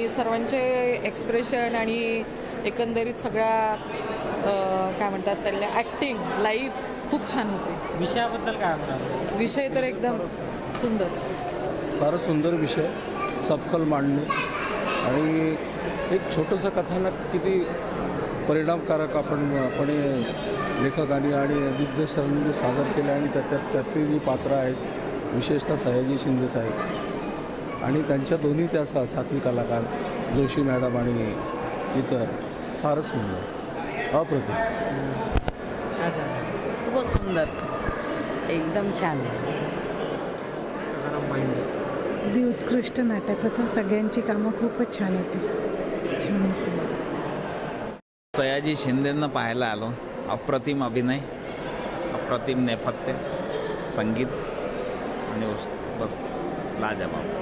आणि सर्वांचे एक्सप्रेशन आणि एकंदरीत सगळ्या काय म्हणतात त्याला ॲक्टिंग लाईव्ह खूप छान होते. विषयाबद्दल काय म्हणाल? विषय तर एकदम सुंदर, फारच सुंदर विषय, सपखल मांडणी आणि एक छोटंसं कथानक किती परिणामकारक आपणे लेखकांनी आणि दिग्दर्शकांनी सादर केलं आणि त्यातली जी पात्रं आहेत, विशेषतः सयाजी शिंदे साहेब आणि त्यांच्या दोन्ही त्या साथी कलाकार जोशी मॅडम आणि इतर, फारच सुंदर, अप्रतिम. खूपच सुंदर, एकदम छान. अगदी उत्कृष्ट नाटक होतं. सगळ्यांची कामं खूपच छान होती. सयाजी शिंदेंना पाहायला आलो. अप्रतिम अभिनय, अप्रतिम नेपथ्य, संगीत आणि बस लाजवाब.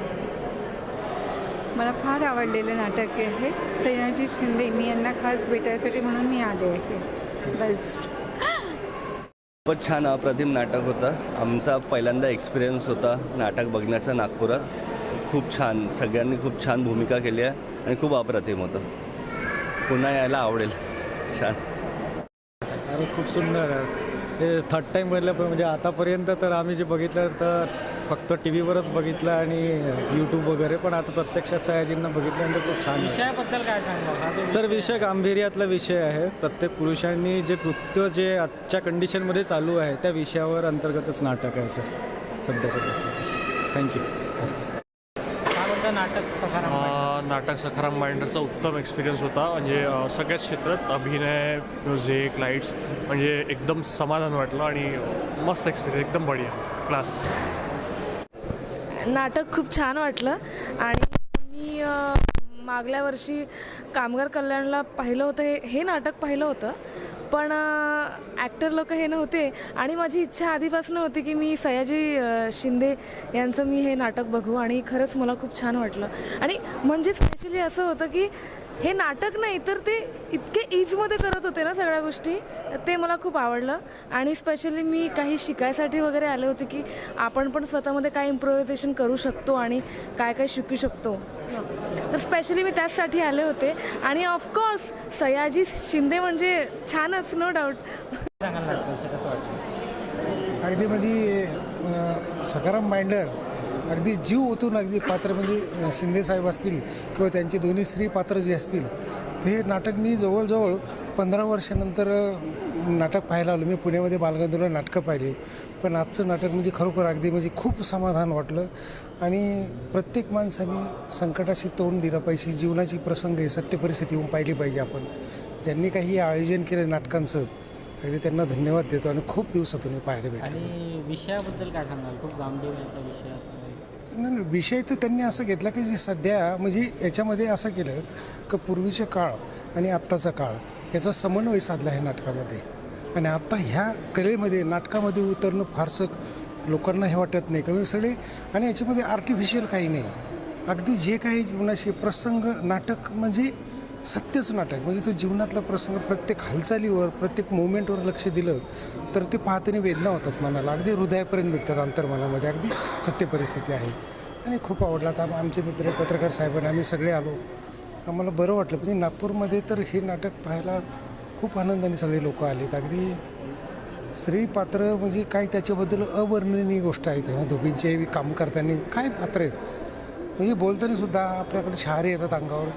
मला फार आडलेलं नाटक आहे सयाजी शिंदे. मी यांना खास भेटायसाठी म्हणून मी आले आहे. बस. खूपच छान अप्रतिम नाटक होतं. आमचा पहिल्यांदा एक्सपिरियन्स होता नाटक बघण्याचा नागपुरात. खूप छान, सगळ्यांनी खूप छान भूमिका केली आहे आणि खूप अप्रतिम होतं. पुन्हा यायला आवडेल. छान. अरे खूप सुंदर आहे. हे थर्ड टाईम बघितलं, पण म्हणजे आतापर्यंत तर आम्ही जे बघितलं तर फक्त टी व्हीवरच बघितलं आणि यूट्यूब वगैरे, पण आता प्रत्यक्षात सयाजींना बघितल्यानंतर खूप छान. विषयाबद्दल काय सांगणार सर? विषय गांभीर्यातला विषय आहे. प्रत्येक पुरुषांनी जे कृत्य जे आजच्या कंडिशनमध्ये चालू आहे त्या विषयावर अंतर्गतच नाटक आहे सर सध्याच्या दिवसात. थँक्यू. नाटक सखाराम माइंडरचा उत्तम एक्सपिरियन्स होता. म्हणजे सगळ्याच क्षेत्रात अभिनय, म्युझिक, लाईट्स, म्हणजे एकदम समाधान वाटलं आणि मस्त एक्सपिरियन्स, एकदम बढिया, क्लास. नाटक खूप छान वाटलं आणि मी मागल्या वर्षी कामगार कल्याणला पाहिलं होतं. हे नाटक पाहिलं होतं, पण ॲक्टर लोक हे नव्हते आणि माझी इच्छा आधीपासून होती की मी सयाजी शिंदे यांचं मी हे नाटक बघू आणि खरंच मला खूप छान वाटलं. आणि म्हणजे स्पेशली असं होतं की हे नाटक नाही तर ते इतके ईजमध्ये करत होते ना सगळ्या गोष्टी, ते मला खूप आवडलं. आणि स्पेशली मी काही शिकायसाठी वगैरे आले होते की आपण पण स्वतःमध्ये काय इम्प्रोव्हायझेशन करू शकतो आणि काय काय शिकू शकतो. तर स्पेशली मी त्याचसाठी आले होते. आणि ऑफकोर्स सयाजी शिंदे म्हणजे छानच, नो डाऊट. अगदी म्हणजे सखाराम माइंडर अगदी जीव ओतून अगदी पात्र, म्हणजे शिंदेसाहेब असतील किंवा त्यांची दोन्ही स्त्री पात्र जी असतील, ते नाटक मी जवळजवळ 15 वर्षानंतर नाटक पाहायला आलो. मी पुण्यामध्ये बालगंधर्वला नाटकं पाहिली, पण आजचं नाटक म्हणजे खरोखर अगदी म्हणजे खूप समाधान वाटलं. आणि प्रत्येक माणसाने संकटाशी तोंड दिलं पाहिजे. जीवनाची प्रसंग आहे, सत्य परिस्थिती येऊन पाहिली पाहिजे. आपण ज्यांनी काही आयोजन केलं नाटकांचं, अगदी त्यांना धन्यवाद देतो आणि खूप दिवसातून पाहायला भेटलं. आणि विषयाबद्दल काय सांगाल? खूप गांभीर्याचा विषय असतो. नाही, विषय तर त्यांनी असं घेतला की जे सध्या म्हणजे याच्यामध्ये असं केलं की पूर्वीचा काळ आणि आत्ताचा काळ याचा समन्वय साधला आहे नाटकामध्ये. आणि आत्ता ह्या कलेमध्ये नाटकामध्ये उतरणं फारसं लोकांना हे वाटत नाही, कमी सगळे. आणि याच्यामध्ये आर्टिफिशियल काही नाही, अगदी जे काही जीवनाशी प्रसंग, नाटक म्हणजे सत्यच नाटक. म्हणजे तो जीवनातला प्रसंग, प्रत्येक हालचालीवर, प्रत्येक मोमेंटवर लक्ष दिलं तर ते पाहताना वेदना होतात मनाला, अगदी हृदयापर्यंत भेटतात अंतर्मनामध्ये. अगदी सत्य परिस्थिती आहे आणि खूप आवडला. आता आमचे मित्र पत्रकार साहेबांनी आम्ही सगळे आलो, आम्हाला बरं वाटलं. म्हणजे नागपूरमध्ये तर हे नाटक पाहायला खूप आनंदाने सगळे लोक आलेत. अगदी स्त्री पात्र म्हणजे काय त्याच्याबद्दल अवर्णनीय गोष्ट आहे. तेव्हा दोघींचे काम करताना काय पात्र आहेत, म्हणजे बोलताना सुद्धा आपल्याकडे शहारे येतात अंगावर.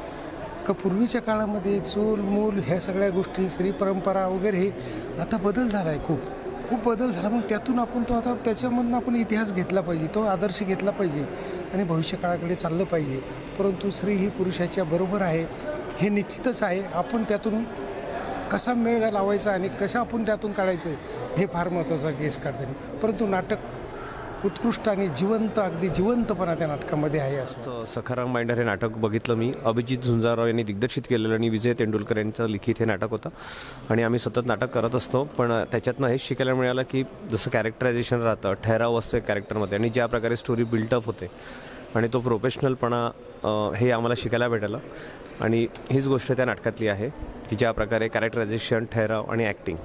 का पूर्वीच्या काळामध्ये चूल मूल ह्या सगळ्या गोष्टी, स्त्री परंपरा वगैरे, हे आता बदल झाला आहे, खूप खूप बदल झाला. मग त्यातून आपण तो आता त्याच्यामधून आपण इतिहास घेतला पाहिजे, तो आदर्श घेतला पाहिजे आणि भविष्यकाळाकडे चाललं पाहिजे. परंतु स्त्री ही पुरुषाच्या बरोबर आहे हे निश्चितच आहे. आपण त्यातून कसा मेळ लावायचा आणि कसं आपण त्यातून काढायचं हे फार महत्त्वाचं केस काढताना. परंतु नाटक उत्कृष्ट आणि जिवंत, अगदी जिवंतपणा त्या नाटकामध्ये आहे. असं सखाराम माइंडर हे नाटक बघितलं मी. अभिजित झुंजारराव यांनी दिग्दर्शित केलेलं आणि विजय तेंडुलकर यांचं लिखित हे नाटक होतं. आणि आम्ही सतत नाटक करत असतो, पण त्याच्यातनं हेच शिकायला मिळालं की जसं कॅरेक्टरायझेशन राहतं, ठहराव असतो एक कॅरेक्टरमध्ये, आणि ज्या प्रकारे स्टोरी बिल्टअप होते आणि तो प्रोफेशनलपणा हे आम्हाला शिकायला भेटलं. आणि हीच गोष्ट त्या नाटकातली आहे की ज्या प्रकारे कॅरेक्टरायझेशन, ठहराव आणि ॲक्टिंग,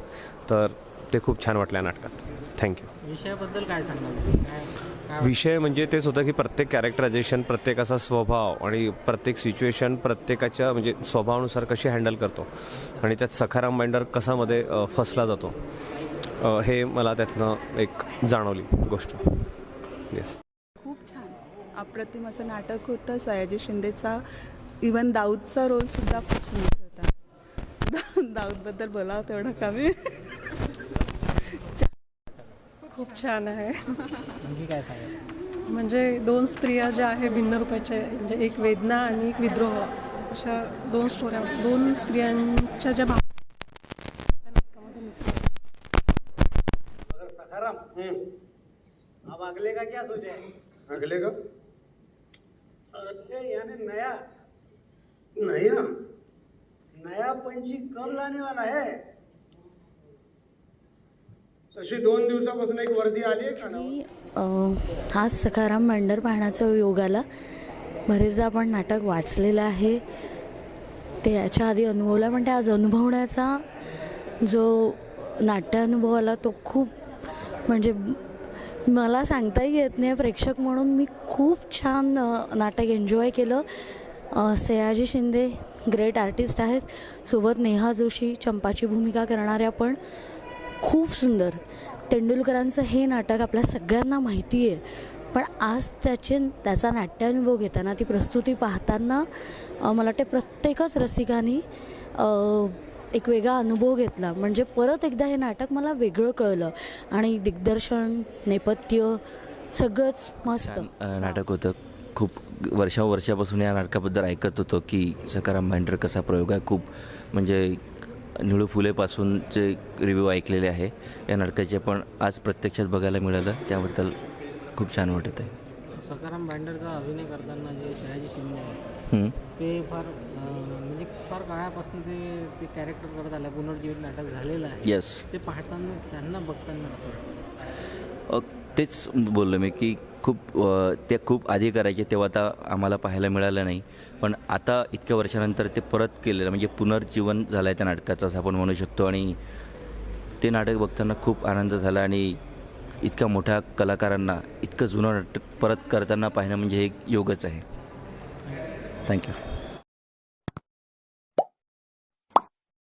तर ते खूप छान वाटलं या नाटकात. थँक्यू. विषयाबद्दल काय सांगाल? विषय म्हणजे तेच होतं की प्रत्येक कॅरेक्टरायझेशन, प्रत्येकाचा स्वभाव आणि प्रत्येक सिच्युएशन प्रत्येकाच्या म्हणजे स्वभावानुसार कशी हँडल करतो आणि त्यात सखाराम बाइंडर कसा मध्ये फसला जातो, हे मला त्यातनं एक जाणवली गोष्ट. येस. खूप छान अप्रतिम असं नाटक होतं. सयाजी शिंदेचा इवन दाऊदचा रोलसुद्धा खूप सुंदर होता. दाऊदबद्दल बोलावं तेवढं कमी. खूप छान आहे. आणखी काय सांगाल? म्हणजे दोन स्त्रिया ज्या आहे भिन्न रूपाच्या, म्हणजे एक वेदना आणि एक विद्रोह, अशा दोन स्टोऱ्या, दोन स्त्रियांच्या ज्या नाटकामध्ये मिक्स आहे. सखाराम, अब अगले का क्या सोचा है? अगले का अरे यानी नया नया पंछी कब लाने वाला है? तशी 2 दिवसापासून एक वर्दी आली आहे का? आज सखाराम बाइंडर पाहण्याचा योग आला. बरेचदा आपण नाटक वाचलेलं आहे, ते याच्या आधी अनुभवला, पण ते आज अनुभवण्याचा जो नाट्यानुभव आला तो खूप, म्हणजे मला सांगताही येत नाही. प्रेक्षक म्हणून मी खूप छान नाटक एन्जॉय केलं. सयाजी शिंदे ग्रेट आर्टिस्ट आहेत, सोबत नेहा जोशी चंपाची भूमिका करणाऱ्या पण खूप सुंदर. तेंडुलकरांचं हे नाटक आपल्या सगळ्यांना माहिती आहे, पण आज त्याचा नाट्यानुभव घेताना, ती प्रस्तुती पाहताना मला वाटते प्रत्येकच रसिकांनी एक वेगळा अनुभव घेतला. म्हणजे परत एकदा हे नाटक मला वेगळं कळलं आणि दिग्दर्शन, नेपथ्य सगळंच मस्त नाटक होतं. खूप वर्षापासून या नाटकाबद्दल ऐकत होतो की सखाराम बाइंडर कसा प्रयोग आहे. खूप म्हणजे निळू फुलेपासून जे रिव्ह्यू ऐकलेले आहे या नाटकाचे, पण आज प्रत्यक्षात बघायला मिळालं, त्याबद्दल खूप छान वाटत आहे. सखाराम बाइंडरचा अभिनय करताना जे सयाजी शिंदे आहे ते म्हणजे फार काळापासून ते कॅरेक्टर करत आलं, पुनर्जीवित नाटक झालेलं आहे. येस. ते पाहताना, त्यांना बघताना असं तेच बोललो मी की ते खूप आधी करायचे, तेव्हा आता आम्हाला पाहायला मिळालं नाही, पण आता इतक्या वर्षानंतर ते परत केलेलं, म्हणजे पुनर्जीवन झालं आहे त्या नाटकाचं असं आपण म्हणू शकतो. आणि ते नाटक बघताना खूप आनंद झाला आणि इतक्या मोठ्या कलाकारांना इतकं जुनं नाटक परत करताना पाहणं म्हणजे एक योगच आहे. थँक्यू.